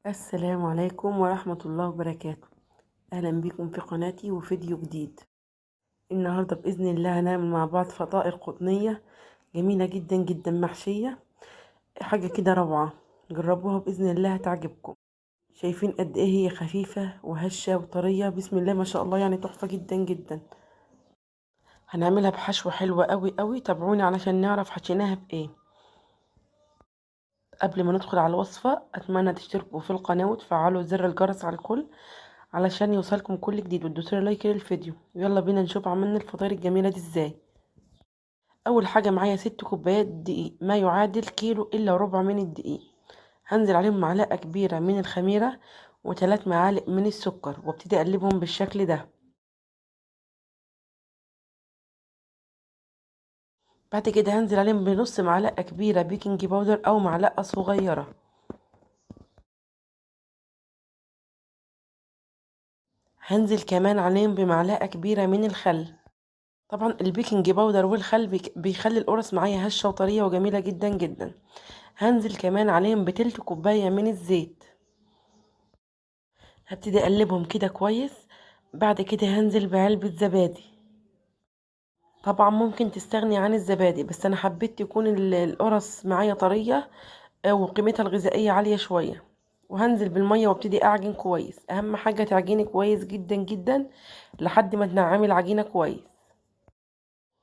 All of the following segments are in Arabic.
السلام عليكم ورحمة الله وبركاته. أهلا بكم في قناتي وفيديو جديد. النهاردة بإذن الله هنعمل مع بعض فطائر قطنية جميلة جدا جدا محشية، حاجة كده روعة. جربوها بإذن الله هتعجبكم. شايفين قد إيه هي خفيفة وهشة وطرية، بسم الله ما شاء الله، يعني تحفة جدا جدا. هنعملها بحشوة حلوة قوي قوي، تابعوني علشان نعرف حشيناها بإيه. قبل ما ندخل على الوصفة أتمنى تشتركوا في القناة وتفعلوا زر الجرس على الكل علشان يوصلكم كل جديد، وتدوسوا لايك للفيديو. يلا بينا نشوف عملنا الفطاير الجميلة دي ازاي. اول حاجة معايا 6 كوبايات دقيق، ما يعادل كيلو الا ربع من الدقيق. هنزل عليهم معلقة كبيرة من الخميرة و3 معالق من السكر، وابتدي اقلبهم بالشكل ده. بعد كده هنزل عليهم بنص معلقة كبيرة بيكنج باودر او معلقة صغيرة. هنزل كمان عليهم بمعلقة كبيرة من الخل. طبعا البيكنج باودر والخل بيخلي القرص معايا هشة وطرية وجميلة جدا جدا. هنزل كمان عليهم بتلت كوباية من الزيت. هبتدي اقلبهم كده كويس. بعد كده هنزل بعلبة زبادي. طبعا ممكن تستغني عن الزبادي، بس انا حبيت يكون القرص معايا طرية، وقيمتها الغذائية عالية شوية. وهنزل بالمية وابتدي اعجن كويس. اهم حاجة تعجني كويس جدا جدا لحد ما تنعمي العجينة كويس.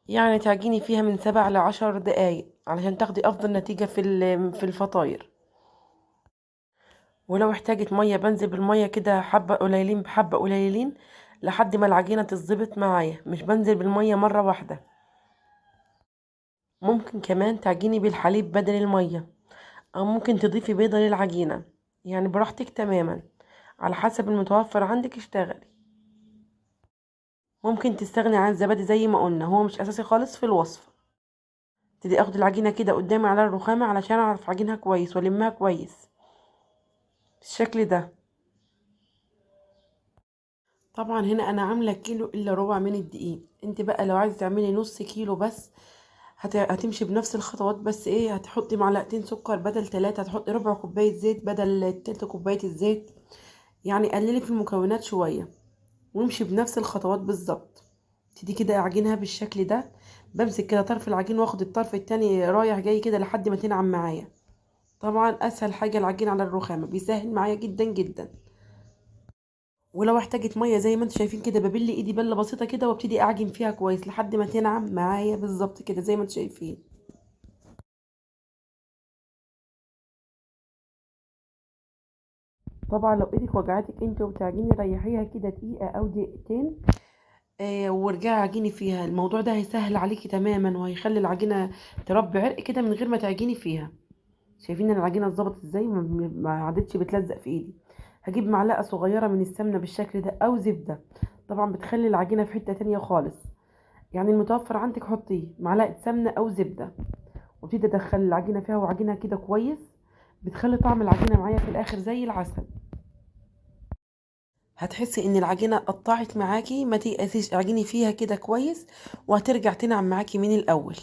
يعني تعجني فيها من 7 ل10 دقايق علشان تاخدي افضل نتيجة في الفطاير. ولو احتاجت ميه بنزل بالميه كده حبه قليلين بحبه قليلين لحد ما العجينه تتظبط معايا، مش بنزل بالميه مره واحده. ممكن كمان تعجيني بالحليب بدل الميه، او ممكن تضيفي بيضه للعجينه، يعني براحتك تماما، على حسب المتوفر عندك اشتغلي. ممكن تستغني عن الزبادي زي ما قلنا، هو مش اساسي خالص في الوصفه. ابتدي اخد العجينه كده قدامي على الرخامه علشان اعرف اعجنها كويس والمها كويس بالشكل ده. طبعا هنا انا عامله كيلو الا ربع من الدقيق. انت بقى لو عايزه تعملي نص كيلو بس هتمشي بنفس الخطوات، بس ايه، هتحطي معلقتين سكر بدل 3، هتحطي ربع كوبايه زيت بدل تلت كوبايه الزيت. يعني قللي في المكونات شويه وامشي بنفس الخطوات بالظبط. تدي كده اعجنها بالشكل ده. بمسك كده طرف العجين واخد الطرف التاني رايح جاي كده لحد ما تنعم معايا. طبعا اسهل حاجه العجين على الرخامه، بيسهل معايا جدا جدا. ولو احتاجت ميه زي ما انتم شايفين كده ببل ايدي بله بسيطه كده وابتدي اعجن فيها كويس لحد ما تنعم معايا بالظبط كده زي ما انتم شايفين. طبعا لو ايدك وجعتك انت وبتعجني ريحيها كده دقيقه او دقيقتين، وارجعي عجيني فيها. الموضوع ده هيسهل عليكي تماما وهيخلي العجينه تربي عرق كده من غير ما تعجني فيها. شايفين ان العجينه اتظبطت ازاي، ما عادتش بتلزق في ايدي. هجيب معلقه صغيره من السمنه بالشكل ده او زبده، طبعا بتخلي العجينه في حته تانية خالص. يعني المتوفر عندك حطيه معلقه سمنه او زبده، وابتدي ادخل العجينه فيها وعجينها كده كويس. بتخلي طعم العجينه معايا في الاخر زي العسل. هتحسي ان العجينه قطعت معاكي، ما تيأسيش، اعجني فيها كده كويس وهترجع تنعم معاكي من الاول.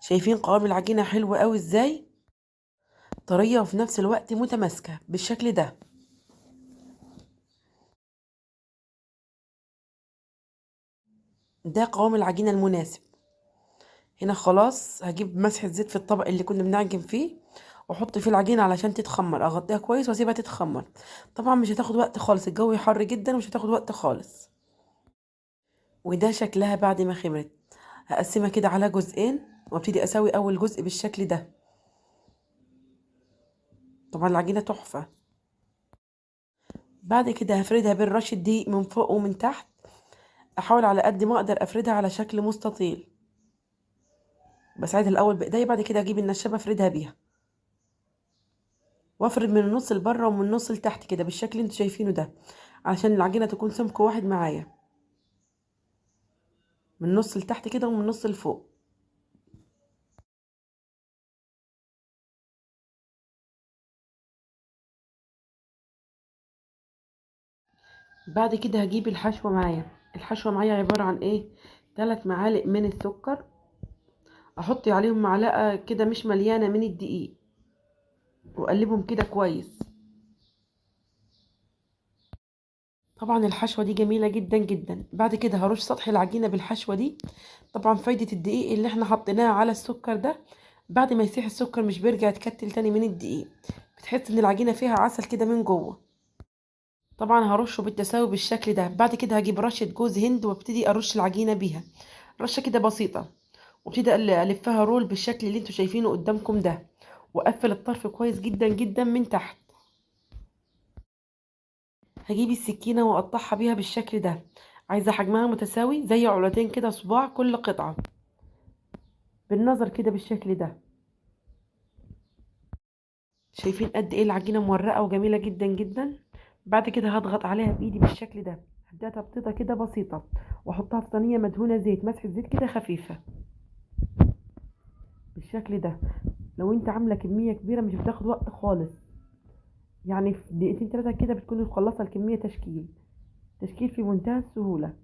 شايفين قوام العجينه حلو قوي ازاي، طريه وفي نفس الوقت متماسكه بالشكل ده. ده قوام العجينه المناسب. هنا خلاص هجيب مسحه زيت في الطبق اللي كنا بنعجن فيه، واحط فيه العجينه علشان تتخمر، اغطيها كويس واسيبها تتخمر. طبعا مش هتاخد وقت خالص، الجو حر جدا ومش هتاخد وقت خالص. وده شكلها بعد ما خمرت. هقسمها كده على جزئين وابتدي اسوي اول جزء بالشكل ده. طبعا العجينه تحفه. بعد كده هفردها بالرش الدقيق من فوق ومن تحت. احاول على قد ما اقدر افردها على شكل مستطيل. بساعدها الاول بايديا، بعد كده اجيب النشابه افردها بيها، وافرد من النص لبره ومن النص لتحت كده بالشكل اللي انتوا شايفينه ده، علشان العجينه تكون سمك واحد معايا، من النص لتحت كده ومن النص لفوق. بعد كده هجيب الحشوه معايا. الحشوه معايا عباره عن ايه، 3 معالق من السكر، احط عليهم معلقه كده مش مليانه من الدقيق، واقلبهم كده كويس. طبعا الحشوة دي جميلة جدا جدا. بعد كده هرش سطح العجينة بالحشوة دي. طبعا فايدة الدقيق اللي احنا حطيناه على السكر ده، بعد ما يسيح السكر مش بيرجع يتكتل تاني من الدقيق، بتحس ان العجينة فيها عسل كده من جوه. طبعا هرشه بالتساوي بالشكل ده. بعد كده هجيب رشة جوز هند وابتدي ارش العجينة بيها رشة كده بسيطة، وابتدي الفها رول بالشكل اللي انتوا شايفينه قدامكم ده، واقفل الطرف كويس جدا جدا من تحت. هجيب السكينة واقطعها بيها بالشكل ده. عايزة حجمها متساوي زي علتين كده صباع كل قطعة، بالنظر كده بالشكل ده. شايفين قد ايه العجينة مورقة وجميلة جدا جدا. بعد كده هضغط عليها بايدي بالشكل ده، هديها تبطيطة كده بسيطة، واحطها في صينية مدهونة زيت، مسحة زيت كده خفيفة بالشكل ده. لو انت عاملة كمية كبيرة مش بتاخد وقت خالص، يعني في دقيقتين تلاتة كده بتكوني مخلصة الكمية تشكيل. تشكيل في منتهى السهولة.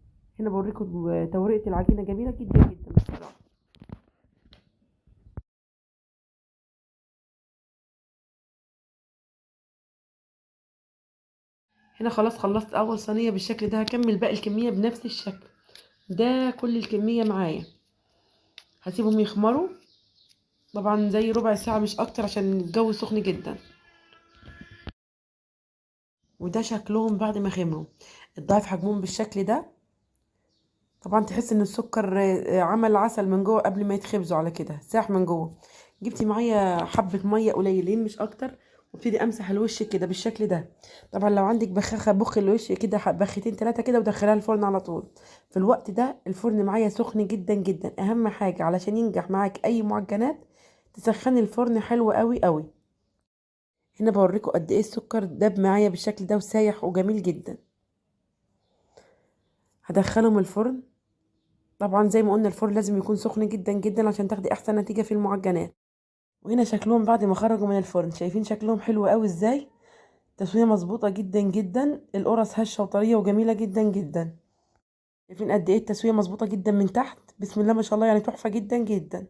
هنا بوريكم توريقة العجينة جميلة جدا جدا بصراحة. هنا خلاص خلصت اول صينية بالشكل ده. هكمل باقي الكمية بنفس الشكل ده. كل الكمية معايا هسيبهم يخمروا طبعا زي ربع ساعة مش اكتر عشان الجو سخن جدا. وده شكلهم بعد ما خمروا. الضعف حجمهم بالشكل ده. طبعا تحس ان السكر عمل عسل من جوه قبل ما يتخبزوا، على كده ساح من جوه. جبت معايا حبة مية قليلين مش اكتر، وابتدي امسح الوش كده بالشكل ده. طبعا لو عندك بخاخة بخ الوش كده بختين تلاتة كده ودخلها الفرن على طول. في الوقت ده الفرن معايا سخن جدا جدا. اهم حاجة علشان ينجح معاك اي معجنات تسخني الفرن حلو قوي قوي. هنا بوريكم قد ايه السكر داب معايا بالشكل ده وسايح وجميل جدا. هدخلهم الفرن. طبعا زي ما قلنا الفرن لازم يكون سخن جدا جدا عشان تاخدي احسن نتيجة في المعجنات. وهنا شكلهم بعد ما خرجوا من الفرن، شايفين شكلهم حلو قوي ازاي. تسوية مظبوطة جدا جدا. القرص هشة وطرية وجميلة جدا جدا. شايفين قد ايه التسوية مظبوطة جدا من تحت، بسم الله ما شاء الله، يعني تحفة جدا جدا.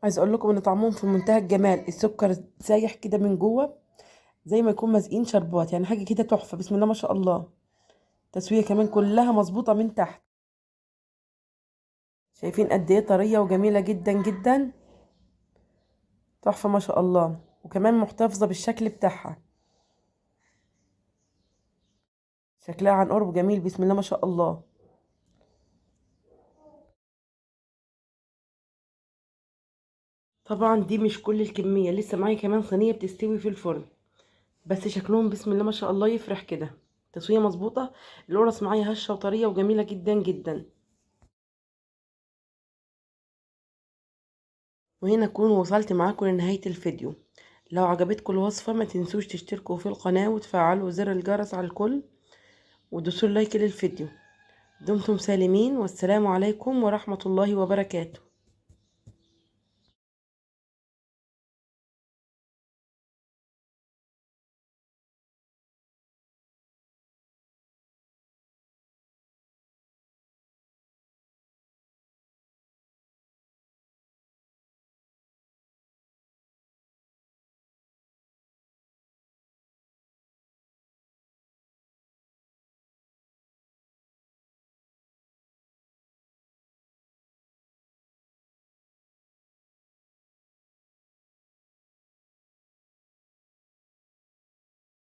عايز اقول لكم ان طعمهم في منتهى الجمال. السكر سايح كده من جوه زي ما يكون مازقين شربات، يعني حاجة كده تحفة بسم الله ما شاء الله. تسوية كمان كلها مظبوطة من تحت. شايفين قد ايه طرية وجميلة جدا جدا. تحفة ما شاء الله، وكمان محتفظة بالشكل بتاعها. شكلها عن قرب جميل بسم الله ما شاء الله. طبعا دي مش كل الكمية، لسه معايا كمان صينية بتستوي في الفرن. بس شكلهم بسم الله ما شاء الله يفرح كده. تسوية مظبوطة. القرص معايا هشة وطرية وجميلة جدا جدا. وهنا اكون وصلت معاكم لنهاية الفيديو. لو عجبتكم الوصفة ما تنسوش تشتركوا في القناة وتفعلوا زر الجرس على الكل، ودوسوا لايك للفيديو. دمتم سالمين، والسلام عليكم ورحمة الله وبركاته.